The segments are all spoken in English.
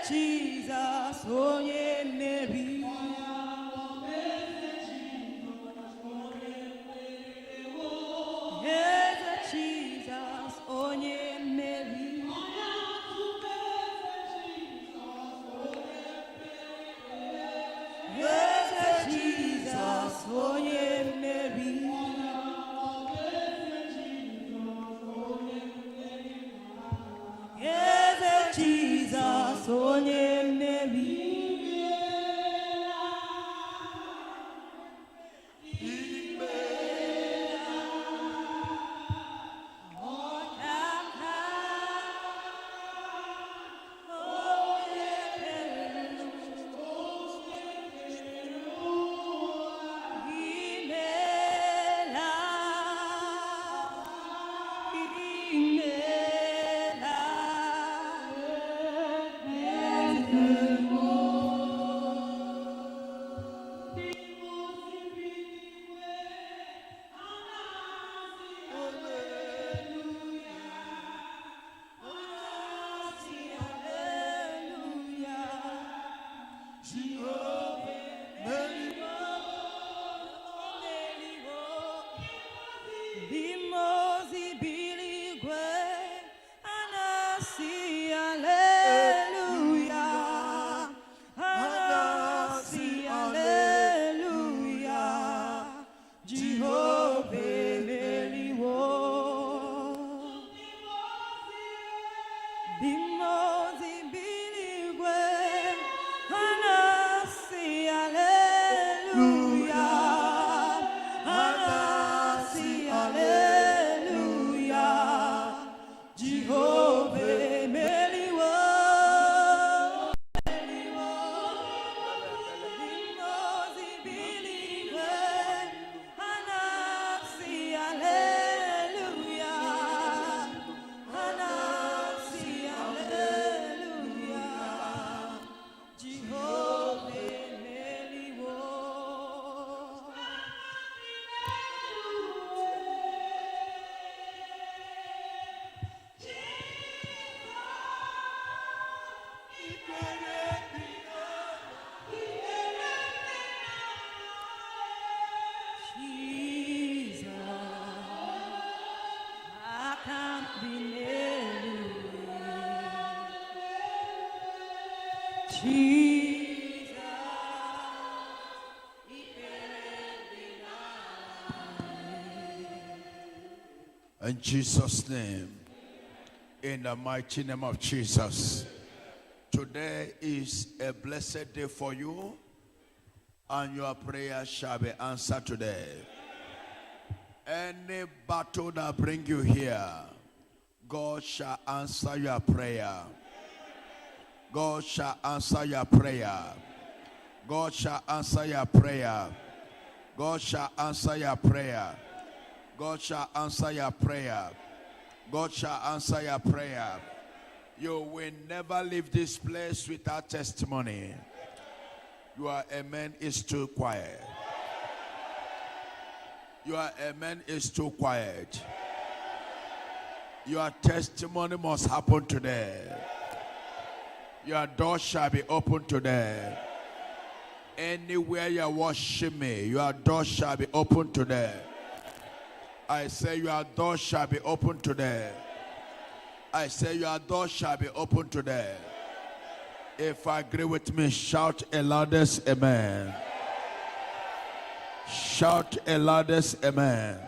Jesus, ohanemere. Yes, Jesus, ohanemere. Yes, Jesus, ohanemere. Yes, Jesus, ohanemere. In Jesus' name, in the mighty name of Jesus, today is a blessed day for you, and your prayer shall be answered today. Any battle that bring you here, God shall answer your prayer. God shall answer your prayer. God shall answer your prayer. God shall answer your prayer. God shall answer your prayer. God shall answer your prayer. You will never leave this place without testimony. Your amen is too quiet. Your amen is too quiet. Your testimony must happen today. Your door shall be open today. Anywhere you worship me, your door shall be open today. I say your door shall be open today. I say your door shall be open today. If I agree with me, shout a loudest amen. Shout a loudest amen.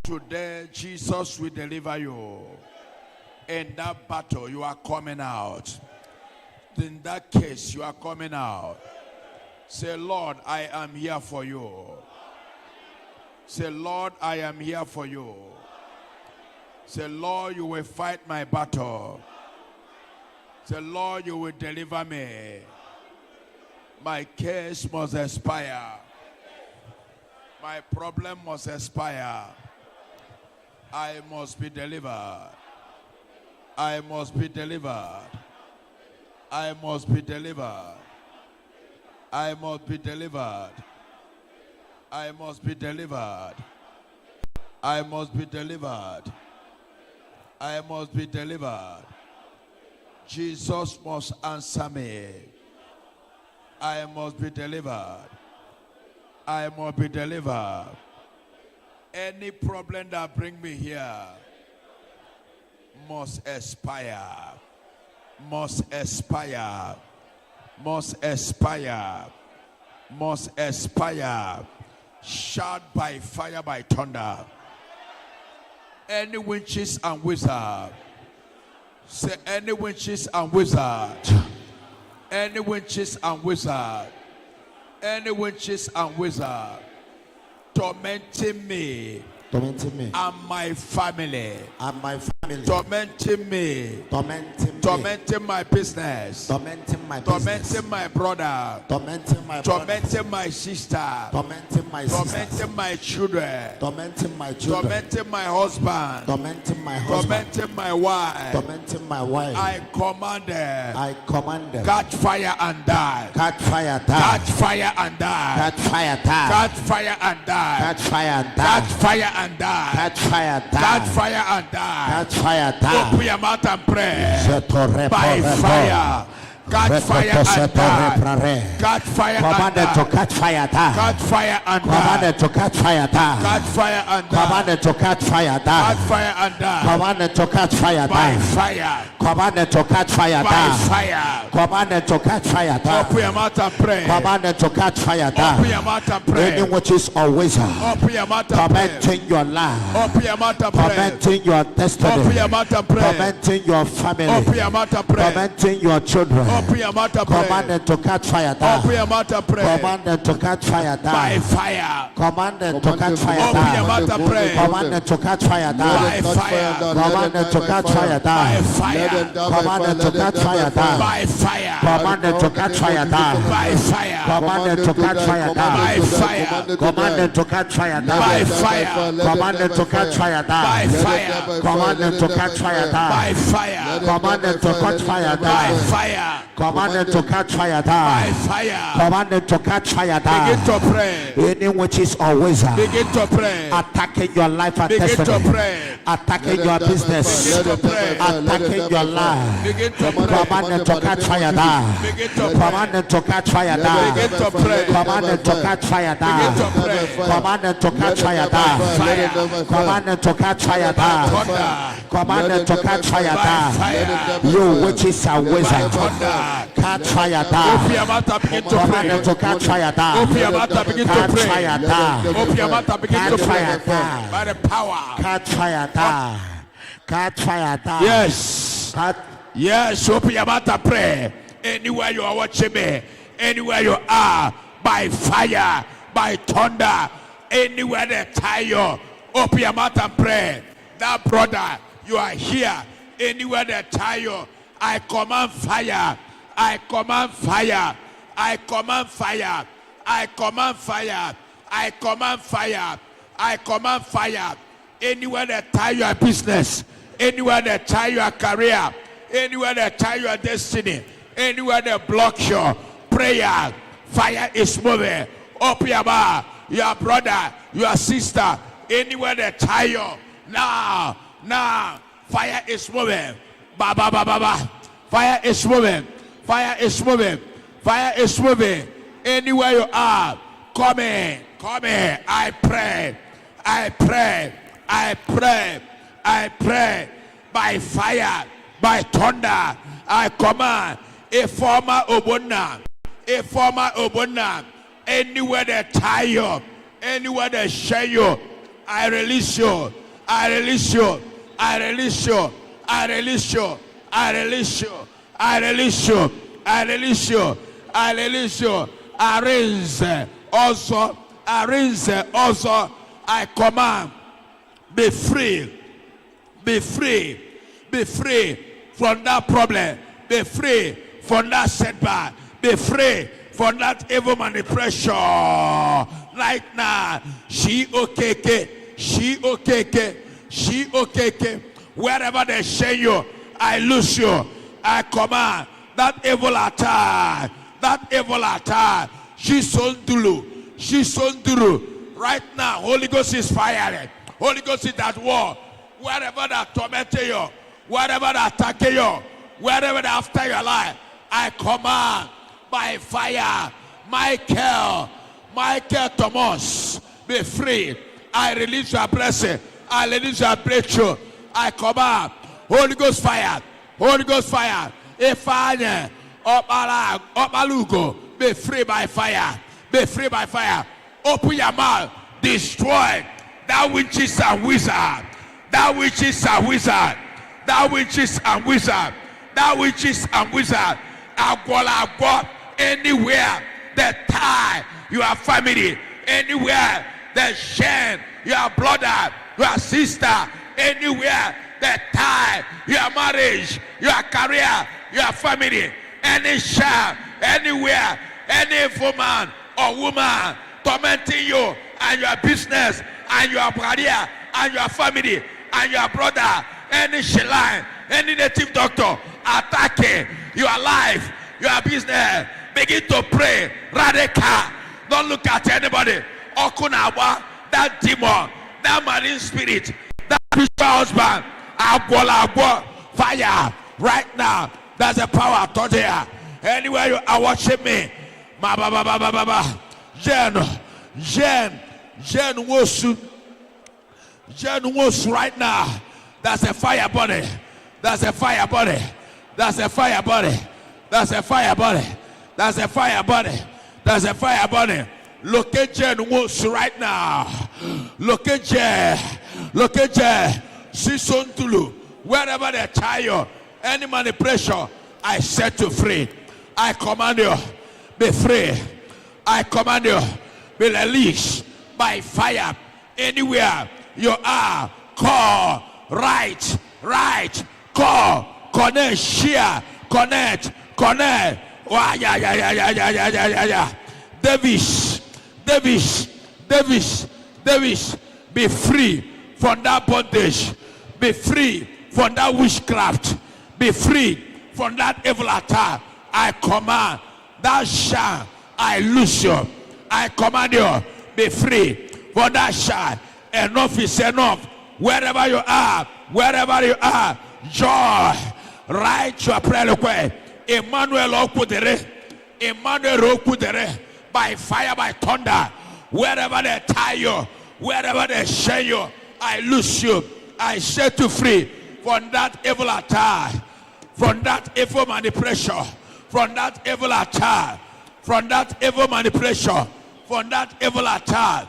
Today, Jesus will deliver you. In that battle, you are coming out. In that case, you are coming out. Say, Lord, I am here for you. Say, Lord, I am here for you. Say, Lord, you will fight my battle. Say, Lord, you will deliver me. My case must expire. My problem must expire. I must be delivered. I must be delivered. I must be delivered. I must be delivered. I must be delivered. I must be delivered. I must be delivered. Jesus must answer me. I must be delivered. I must be delivered. Any problem that bring me here must expire. Must expire. Must expire. Must expire. Shout by fire, by thunder. Any witches and wizards. Say any witches and wizards. Any witches and wizards. Any witches and wizards tormenting me. Tormenting me. And my family. And my family. Tormenting me. Tormenting me. Tormenting my business. Tormenting my business. Tormenting my brother. Tormenting my brother. Tormenting my sister. Tormenting my sister. Tormenting my children. Tormenting my children. Tormenting my husband. Tormenting my husband. Tormenting my wife. Tormenting my wife. I command them. I command them. Catch fire and die. Catch fire, die. Catch fire and die. Catch fire, die. Catch fire and die. Catch fire, die. Catch fire and die. Catch fire, die. Catch fire and die. Catch fire, die. Open your mouth and pray. By fire. Catch fire and die. Catch fire and Commanded to catch fire, die. Catch fire and die. Commanded to catch fire, die. Catch fire and die. Commanded to catch fire, die. Catch fire and die. Commanded to catch fire, By die. fire. Commanded to catch fire, By die. fire. Commanded to catch fire, die. Open your mouth and pray. Commanded to catch fire, Open die. your mouth and pray. Any witches or wizard Open your mouth and pray. tormenting your life, Open your mouth and pray. tormenting your Open destiny, your mouth and pray. tormenting your Open family, your mouth and pray. tormenting your children. Open your mouth and pray. Commanded to catch fire, Open die. your mouth and pray. Commanded to catch fire, By die. fire. Commanded to catch fire, Open your die. mouth and pray. Commanded to catch fire, By die. fire. Commanded to catch fire, By die. fire. Commanded to catch fire, die. By fire. Commanded to catch fire, die. By fire. Commanded to catch fire, By die. fire. Commanded to catch fire, By die. fire. Commanded to catch fire, By die. fire. Commanded to catch fire, By die. fire. Commanded to catch fire, By die. fire. Commanded to catch fire, By die. fire. Commanded to catch fire, Begin die. to pray. Any witches or wizard Begin to pray. attacking your life and Begin to destiny, pray. attacking your business, Begin to pray. attacking your life. Begin to pray. Commanded to catch fire, die. Begin to pray. Commanded to catch fire, die. Begin to pray. Commanded to catch fire, Begin to die. pray. Commanded to catch fire, die. Fire. Commanded to catch fire, die. Thunder. Commanded to catch fire, By die. fire. You witches and wizards, Thunder. catch fire, Open die. your mouth and begin to Commanded pray. to catch fire, Open die. your mouth and begin to Catch pray. fire, die. Open your mouth and begin to Catch fire, pray. die. By the power. Catch fire, die. Catch fire, die. Yes. Catch. Yes. Open your mouth and pray. Anywhere you are watching me, anywhere you are, by fire, by thunder, anywhere they tie you, open your mouth and pray. That brother, you are here. Anywhere they tie you, I command fire. I command fire. I command fire. I command fire. I command fire. I command fire. Anywhere they tie your business, anywhere they tie your career, anywhere they tie your destiny, anywhere they block your prayer, fire is moving. Open your mouth, your brother, your sister, anywhere they tie you. Now, fire is moving. Ba ba ba ba ba. Fire is moving. Fire is moving. Fire is moving. Anywhere you are, come in. Come in. I pray. I pray. I pray. I pray. By fire, by thunder, I command a former obona, anywhere they tie you, anywhere they share you, I release you, I release you, I release you, I release you, I release you, I release you, I release you, I release you. Arrange also, I command, be free, be free, be free from that problem, be free from that setback, be free from that evil manipulation. Right now, she okay, wherever they share you, I lose you. I command that evil attack, she's on dulu. Right now, Holy Ghost is firing. Holy Ghost is at war. Wherever they torment you, wherever they attack you, wherever they after your life, I command by fire, Michael Thomas, be free. I release your blessing. I release your breakthrough. I command Holy Ghost fire. Ifanye Opalugo, be free by fire. Be free by fire. Open your mouth. Destroy that witches and wizard. That witches and wizard. Agwa. Anywhere that tie your family. Anywhere that shame your brother, your sister. Anywhere that tie your marriage, your career, your family. Any child, anywhere, any woman or woman tormenting you and your business and your career and your family and your brother, any shaline, any native doctor attacking your life, your business, begin to pray radical. Don't look at anybody. Okunawa, that demon, that marine spirit, that spiritual husband, agwa, fire right now. That's the power out here. Anywhere you are watching me, Jen Wosu right now. That's a fire body. That's a fire body. That's a fire body. That's a fire body. That's a fire body. That's a fire body. Locate Jen Wosu right now. Locate Jen. Sison Tulu. Wherever they tie you, any manipulation, I set you free. I command you, be free. I command you, be released by fire. Anywhere you are, call, right, call, connect, share, connect. Yeah. Davis, be free from that bondage. Be free from that witchcraft. Be free from that evil attack. I command that shine. I loose you. I command you. Be free for that shine. Enough is enough. Wherever you are, joy. Write your prayer request. Emmanuel Okudere. By fire, by thunder. Wherever they tie you, wherever they share you, I loose you. I set you free from that evil attack, from that evil manipulation, from that evil attack, from that evil manipulation, from that evil attack,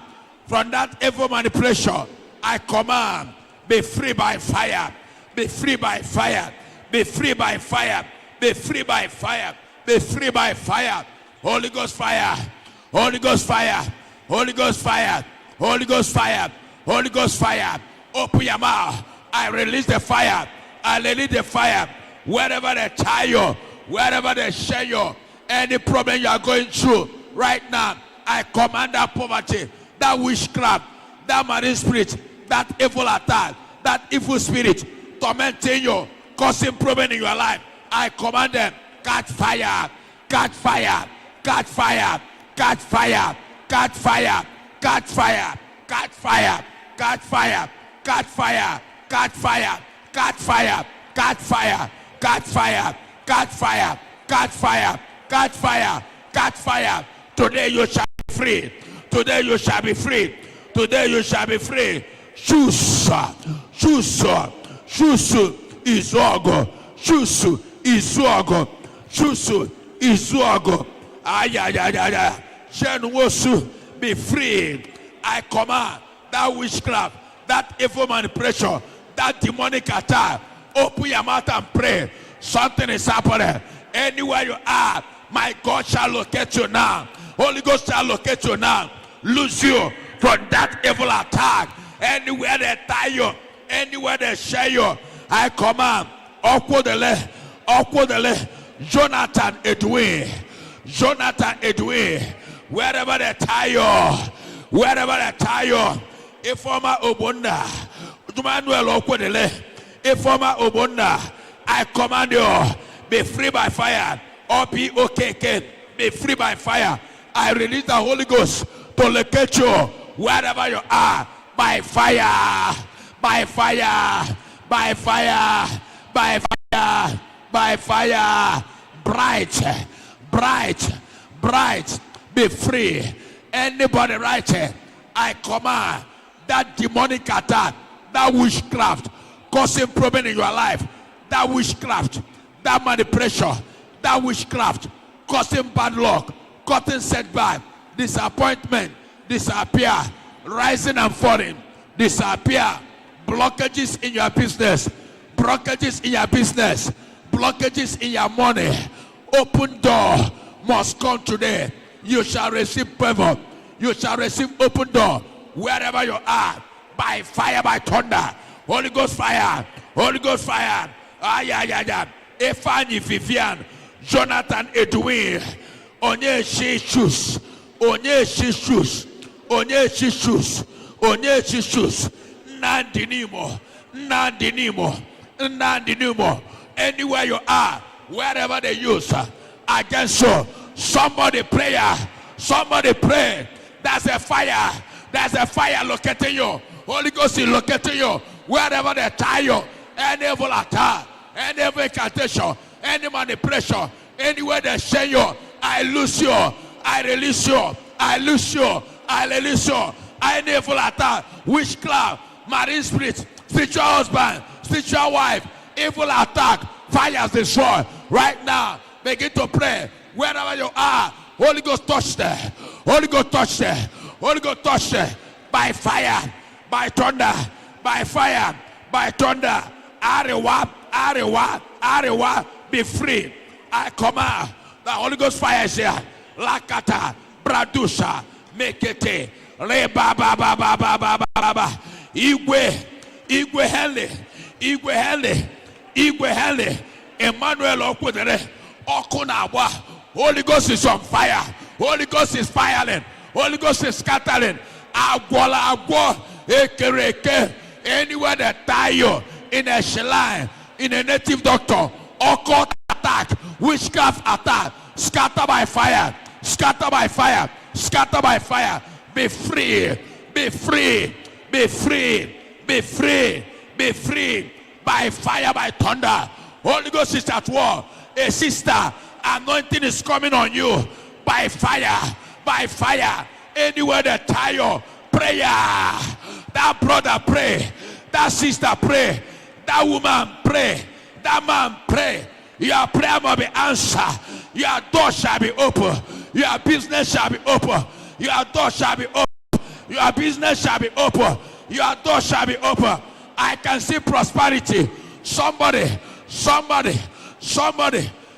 from that evil manipulation. I command, be free by fire, be free by fire, be free by fire, be free by fire, be free by fire. Holy Ghost fire, Holy Ghost fire, Holy Ghost fire, Holy Ghost fire, Holy Ghost fire. Open your mouth. I release the fire. I release the fire. Wherever they tie you, wherever they share you, any problem you are going through right now, I command that poverty, that witchcraft, that marine spirit, that evil attack, that evil spirit tormenting you, causing problem in your life. I command them, catch fire, catch fire, catch fire, catch fire, catch fire, catch fire, catch fire, catch fire. Catch fire, catch fire, catch fire, catch fire, catch fire, catch fire, catch fire, catch fire, catch fire. Today you shall be free. Today you shall be free. Today you shall be free. Choose Izogo. Choose Izuogo, Chusu, Izuogo, Ayayayaya, Jenwosu, be free. I command that witchcraft, that evil manipulation, that demonic attack. Open your mouth and pray. Something is happening. Anywhere you are, my God shall locate you now. Holy Ghost shall locate you now. Lose you from that evil attack. Anywhere they tie you, anywhere they share you, I command. Okwodele, Jonathan Edwin, wherever they tie you, Ifoma Obunda, Emmanuel Okwodele, Ifoma Obunda, I command you, be free by fire. OPOKK, be free by fire. I release the Holy Ghost to locate you wherever you are, by fire, by fire, by fire, by fire, by fire. Bright, be free. Anybody right here, I command that demonic attack, that witchcraft causing problem in your life, that witchcraft, that manipulation, that witchcraft causing bad luck, causing setback, disappointment, disappear, rising and falling, disappear. Blockages in your business, blockages in your business, blockages in your money. Open door must come today. You shall receive favor. You shall receive open door wherever you are, by fire, by thunder. Holy Ghost fire, Holy Ghost fire. Efani Vivian, Jonathan Edwin, Onye Shishus, Nandinimo. Anywhere you are, wherever they use against you, somebody pray. There's a fire locating you. Holy Ghost is locating you wherever they tie you. Any evil attack, any evil incantation, any manipulation, anywhere they shame you, I loose you, I release you, I loose you, I release you. Any evil attack, witchcraft, marine spirit, spiritual husband, spiritual wife, evil attack, fires destroy. Right now, begin to pray wherever you are. Holy Ghost touch there. Holy Ghost touch there. Holy Ghost touch there. By fire, by thunder, by fire, by thunder. Arewa, be free. I command the Holy Ghost fire is here. Lakata, Bradusha, Mekete, Reba, Igwe Hele, Emmanuel Okwudere, Okunabwa. Holy Ghost is on fire. Holy Ghost is firing. Holy Ghost is scattering. Agwa, Ekereke, anywhere they tie you, in a shrine, in a native doctor, occult attack, witchcraft attack, scatter by fire, scatter by fire, scatter by fire. Be free, be free, be free, be free, be free. By fire, by thunder. Holy Ghost is at war. A sister, anointing is coming on you. By fire, by fire. Anywhere they tie you, prayer. That brother pray. That sister pray. That woman pray. That man pray. Your prayer must be answered. Your door shall be open. Your business shall be open. Your door shall be open. Your business shall be open. Your door shall be open. I can see prosperity. Somebody.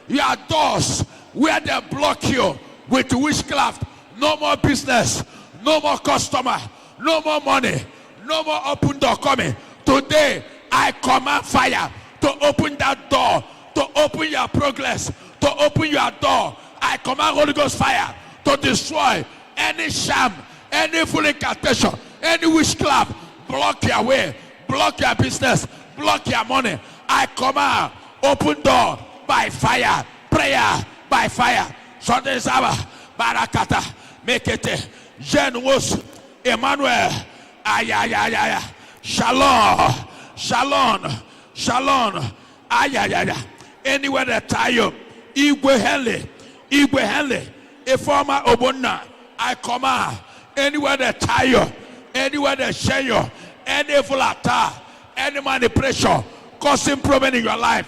Your doors where they block you with witchcraft. No more business. No more customer. No more money. No more open door coming. Today, I command fire to open that door. To open your progress. To open your door. I command Holy Ghost fire to destroy any sham, any full incantation, any witchcraft. Block your way. Block your business. Block your money. I command open door by fire. Prayer by fire. Sunday Sabbath. Barakata. Make it. Jenwos. Emmanuel. Shalom. Anywhere they tie you. Igwe Henley. A former Obonna. I command. Anywhere they tie you. Anywhere they share you. Any evil attack, any manipulation, causing problem in your life,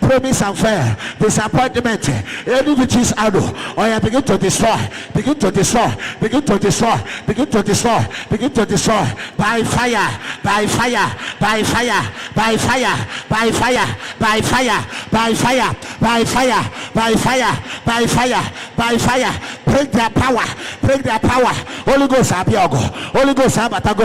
promise and fail, disappointment, any which is arrow, or you begin to destroy, begin to destroy, begin to destroy, begin to destroy, begin to destroy by fire, by fire, by fire, by fire, by fire, by fire, by fire, by fire, by fire, by fire, by fire. Break their power, break their power. Holy Ghost Abiogo, Holy Ghost Abatago.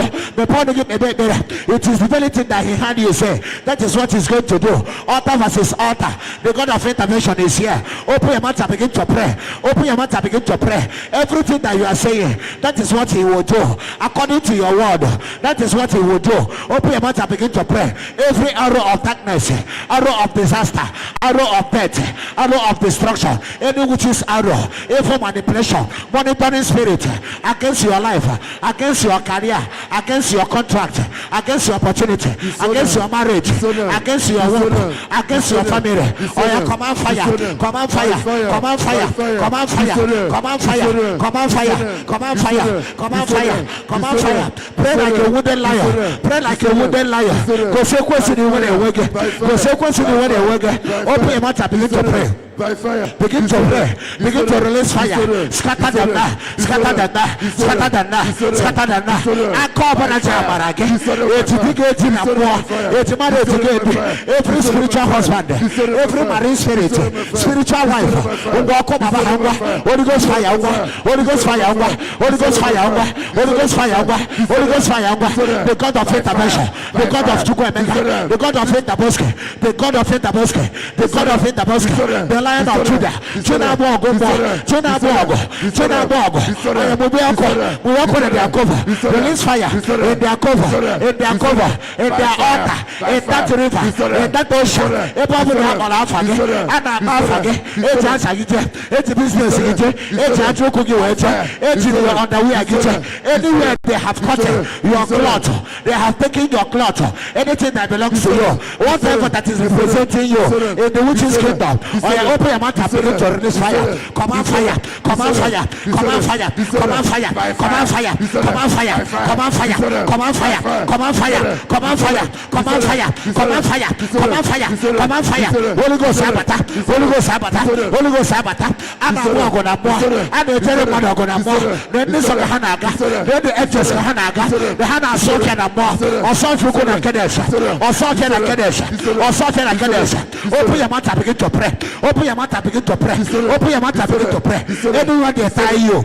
It is the very thing that he had you say. That is what he's going to do. Altar versus altar. The God of intervention is here. Open your mouth and begin to pray. Open your mouth and begin to pray. Everything that you are saying, that is what he will do. According to your word, that is what he will do. Open your mouth and begin to pray. Every arrow of darkness, arrow of disaster, arrow of death, arrow of destruction, any which is arrow, evil manipulation, monitoring spirit against your life, against your career, against your contract, against your opportunity, against your marriage, against your womb, against your family. Oh yeah, come on fire, come on fire, come on fire, come on fire, come on fire, come on fire, come on fire, come on fire, come on fire. Pray like a wooden lion, pray like a wooden lion. Go say question you when they wake, go say question you when they wake. Open your mouth and begin to pray. By fire, begin to pray, begin to release fire, scatter them now, scatter them now, scatter them now, scatter them now. I call upon a Jamarake, it's a big in a war, it's a matter to get every spiritual husband, every marine spirit, spiritual wife, Holy Ghost fire, Holy Ghost fire, Holy Ghost fire, Holy Ghost fire, Holy Ghost fire, the God of intervention, the God of Chukwemeka, the God of intervention, the God of intervention, the God of intervention, the Lion of Judah, Judah Bogo, Judah Bogo, Judah Bogo. I am we walk on their cover, release fire in their cover, in their cover, in their altar, in that river, in that ocean, above the Alpha, and Alpha, it's business, it's on the way. Anywhere they have cut your cloth, they have taken your cloth, anything that belongs to you, whatever that is representing you in the witch's kingdom. Open your mouth and begin to release fire. Come on fire, come on fire, come on fire, come on fire, come on fire, come on fire, come on fire, come on fire, come on fire, come on fire, come on fire, come on fire, come on fire, come on fire. Holy Ghost Sabata, Holy Ghost Sabata, Holy Ghost Sabata. I'm not going to more. I'm a terrible going to more. Then this of the Hanaga, then the edges of Hanaga, the Hana Sokan and more, or Sokan and Kadesh, or Sokan and Kadesh, or Sokan and Kadesh. Open your mouth and begin to pray. Open your mouth and begin to pray. Open your mouth and begin to pray. Anyone they tie you,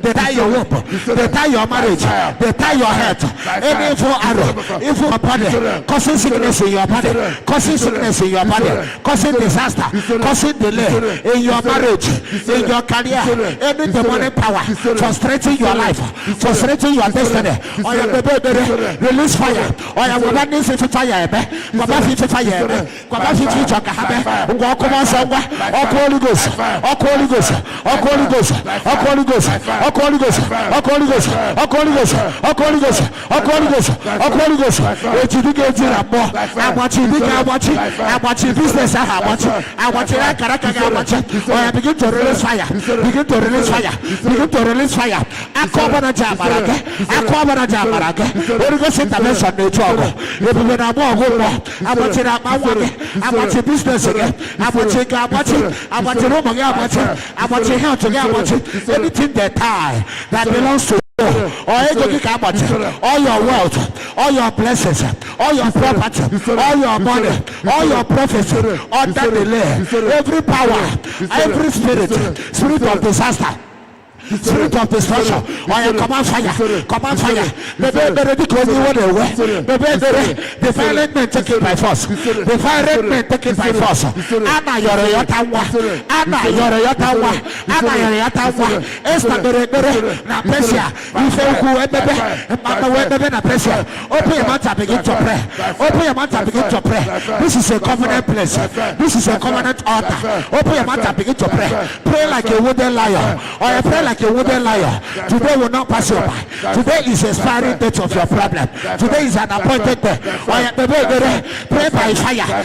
they tie your womb, they tie your marriage, they tie your head. Any evil arrow, evil body, causing sickness in your body, causing sickness in your body, causing disaster, causing delay in your marriage, in your career. Any demonic power frustrating your life, frustrating your destiny. Or your baby, release fire. Or your woman fire, fire, Holy Ghost, Holy Ghost, Holy Ghost, Holy Ghost, Holy Ghost, Holy Ghost, Holy Ghost, Holy Ghost, Holy Ghost, Holy Ghost. What you do get in a more? I'm watching, I'm watching business. I'm watching. I begin to release fire, begin to release fire, begin to release fire. I come on a Jamarake, I come on a Jamarake. Holy Ghost intervention, no trouble. If you are more, I'm watching business again. I'm watching health, anything they tie that belongs to you, or all your wealth, all your blessings, all your property, all your money, all your prophecy, all that delay, every power, every spirit of disaster, spirit of destruction, or come on fire, come on fire. The violent men take it by force, the violent men take it by force. Anna Yorayatawa, Anna Yorayatawa, Anna Yorayatawa, Esther na Persia, you say who na Persia. Open your mouth and begin to pray. Open your mouth and begin to pray. This is a covenant place. This is a covenant altar. Open your mouth and begin to pray. Pray like a wooden lion, or pray like a wooden liar. Today will not pass you by. Today is expiring date of your problem. Today is an appointed day. Pray by fire.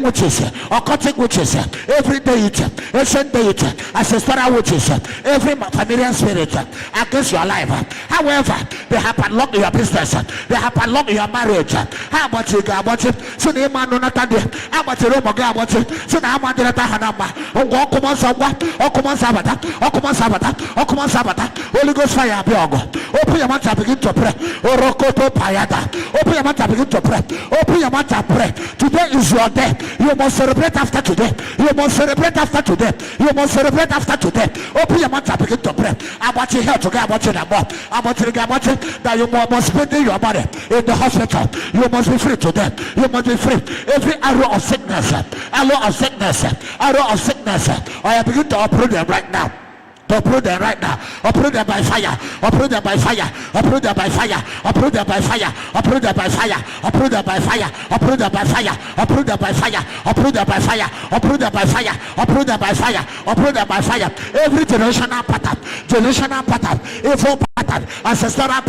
prevailing witches, occultic witches, every deity, ancient deity, ancestral witches, every familiar spirit against your life. However, they have unlocked your business, they have unlocked your marriage. How about you, God? About it? So the man not how about you, God? About it? So now I'm going to Hanama. Oh, come on, Sabata. Holy Ghost fire, Biogo. Open your mouth and begin to pray. Orokoto Payada. Open your mouth and begin to pray. Open your mouth and pray. Today is your day. You must celebrate after today. You must celebrate after today. You must celebrate after today. Open your mouth and begin to pray. I want you here to get about you now. I want you to get about you that you must spend your body in the hospital. You must be free today. You must be free. Every arrow of sickness, I begin to uproot them right now. Uproot them right now. Uproot them by fire. Uproot them by fire. Uproot them by fire. Uproot them by fire. Uproot them by fire. Uproot them by fire. Uproot them by fire. Uproot them by fire. Uproot them by fire. Uproot them by fire. Uproot them by fire. Uproot them by fire. Every generational pattern, evil pattern, ancestral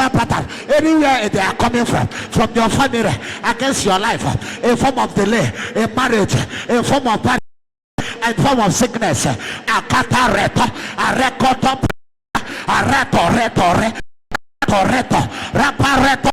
pattern, anywhere they are coming from your family against your life, a form of delay, a marriage, a form of bad and form of sickness. Akatareto, arekoto, reto, rapareto,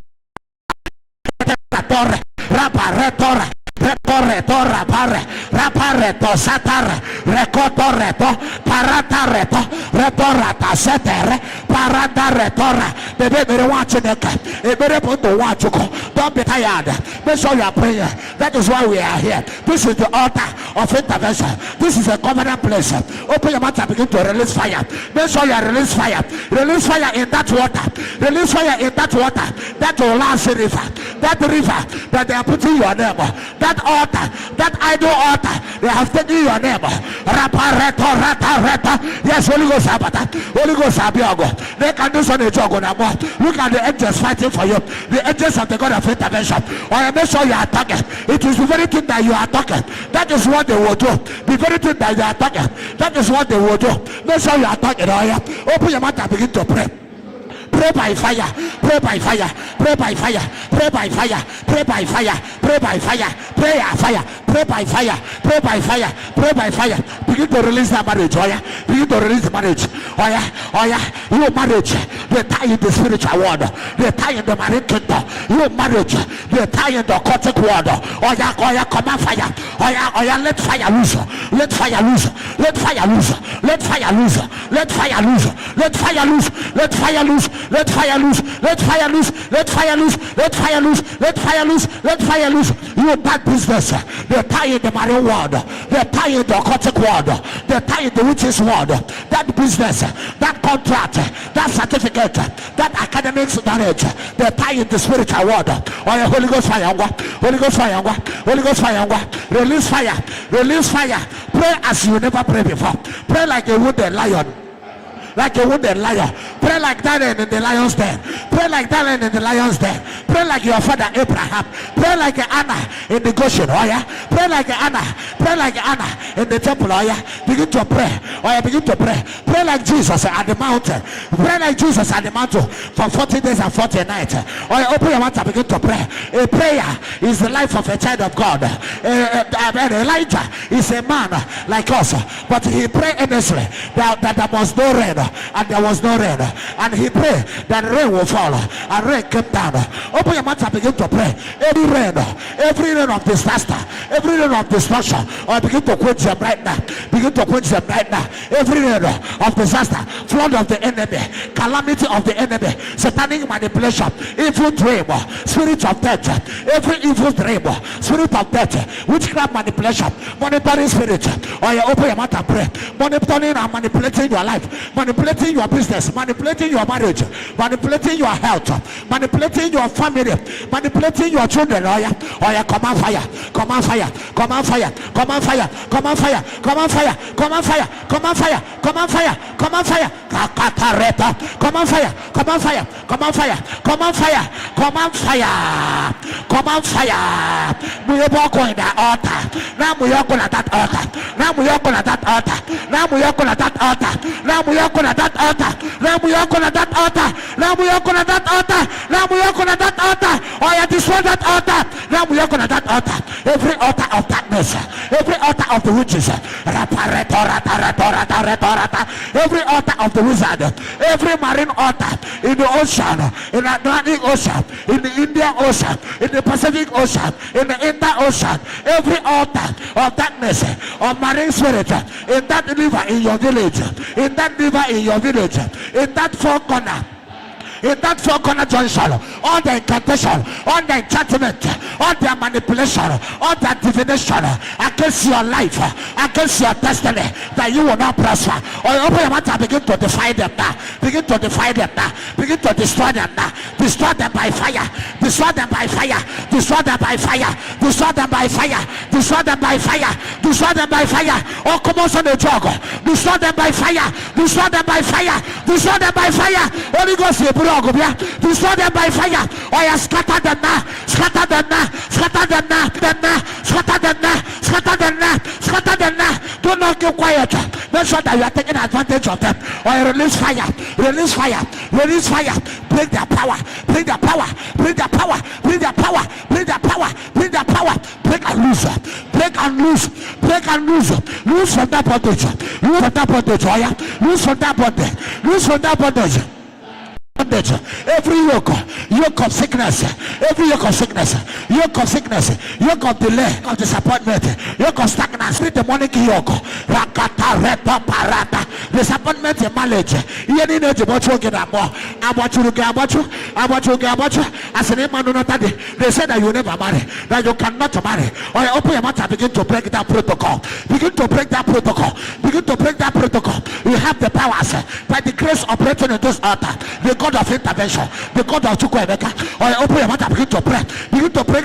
rapareto, satare, rekoto reto, paratareto, retorata setere, parataretora. The baby wants you to watch you. Don't be tired. Make sure you are praying. That is why we are here. This is the altar of intervention. This is a covenant place. Open your mouth and begin to release fire. Make sure you release fire. Release fire in that water. Release fire in that water. That Olansi river. That river that they are putting your name. That altar. That idol altar. They have taken your name. Rata. Yes, Holy Ghost Sabata. Holy Ghost Abiogo. They can do something. Look at the angels fighting for you. The angels of the God of intervention. Or make sure you are talking. It is the very thing that you are talking. That is what they will do. The very thing that you are talking. That is what they will do. Make sure you are talking. Open your mouth and begin to pray. Pray by fire, pray by fire, pray by fire, pray by fire, pray by fire, pray by fire, pray by fire, pray by fire, pray by fire, pray by fire. Begin to release that marriage, begin to release the marriage. You marriage, they tie in the spiritual world, they tie in the marine kingdom. You marriage, they tie in the occultic world. Command fire, let fire loose, let fire loose, let fire loose, let fire loose, let fire loose, let fire loose, let fire loose. Let fire loose, let fire loose, let fire loose, let fire loose, let fire loose, let fire loose. You bad business. They tie in the marine world, they tie in the occultic world, they tie in the witches world. That business, that contract, that certificate, that academic knowledge, they tie in the spiritual world. Holy Ghost fire, Holy Ghost fire, Holy Ghost fire, release fire, release fire. Pray as you never prayed before. Pray like a wounded lion. Like a wounded lion. Pray like Daniel in the lion's den. Pray like Daniel in the lion's den. Pray like your father Abraham. Pray like Anna in the Goshen. Pray like Anna. Pray like Anna in the temple. Begin to pray. Begin to pray. Pray like Jesus at the mountain. Pray like Jesus at the mountain for 40 days and 40 nights. Open your mouth and begin to pray. A prayer is the life of a child of God. Elijah is a man like us, but he prayed earnestly that there was no rain. And there was no rain, and he prayed that rain will fall, and rain came down. Open your mouth and begin to pray. Every rain of disaster, every rain of destruction, or begin to quench them right now. Begin to quench them right now. Every rain of disaster, flood of the enemy, calamity of the enemy, satanic manipulation, evil dream, spirit of death, every evil dream, spirit of death, witchcraft manipulation, monitoring spirit. Or you open your mouth and pray. Monitoring and manipulating your life, manipulating your business, manipulating your marriage, manipulating your health, manipulating your family, manipulating your children. Command fire, command fire, command fire, command fire, command fire, command fire, command fire, command fire, command fire, command fire, Kakatareta, command fire, command fire, command fire, command fire, command fire, command fire. We walk on that altar. Now we walk on that altar. Now we walk on that altar. Now we walk on that altar. Now we walk on that altar. Now we walk on that altar. Now we walk on that altar. Now we walk on that altar. Destroy that altar. Now we are going to that altar. Every altar of darkness, every altar of the witches, every altar of the wizard, every marine altar in the ocean, in the Atlantic Ocean, in the Indian Ocean, in the Pacific Ocean, in the Indian Ocean, every altar of darkness, of marine spirit, in that river in your village, in that river in your village, in that four corner. In that four corner junction, all the incantation, all the enchantment, all their manipulation, all their divination against your life, against your destiny, that you will not prosper. Or open your mouth and begin to defy them now. Begin to defy them now. Begin to destroy them now. Destroy them by fire. Destroy them by fire. Destroy them by fire. Destroy them by fire. Destroy them by fire. Destroy them by fire. Oh, come on, son of jog. Destroy them by fire. Destroy them by fire. Destroy them by fire. Holy Ghost, destroy them by fire. Or you scatter them now. Scatter them now. Scatter them now. Scatter them now. Scatter them now. Scatter them now. Do not keep quiet. Make sure that you are taking advantage of them. Or you release fire. Release fire. Release fire. Break their power. Break their power. Break their power. Break their power. Break their power. Break their power. Break and loose. Break and loose. Break and loose. Loose from that bondage. Loose from that bondage. Loose from that bondage. Loose from that bondage. Every yoke of sickness, every yoke of sickness, yoke of sickness, yoke of delay, of disappointment, yoke of stagnancy, demonic yoke, rakata reto parata, disappointment in marriage. You need to watch you get more. I want you to get about you. I want you to get about you. As an man, they said that you never marry, that you cannot marry. Or you open your mouth and begin to break that protocol. Begin to break that protocol. Begin to break that protocol. You have the powers by the grace operating in this altar. The God of intervention, the God of Chukwemeka. Or open your mouth and begin to pray. Begin to pray.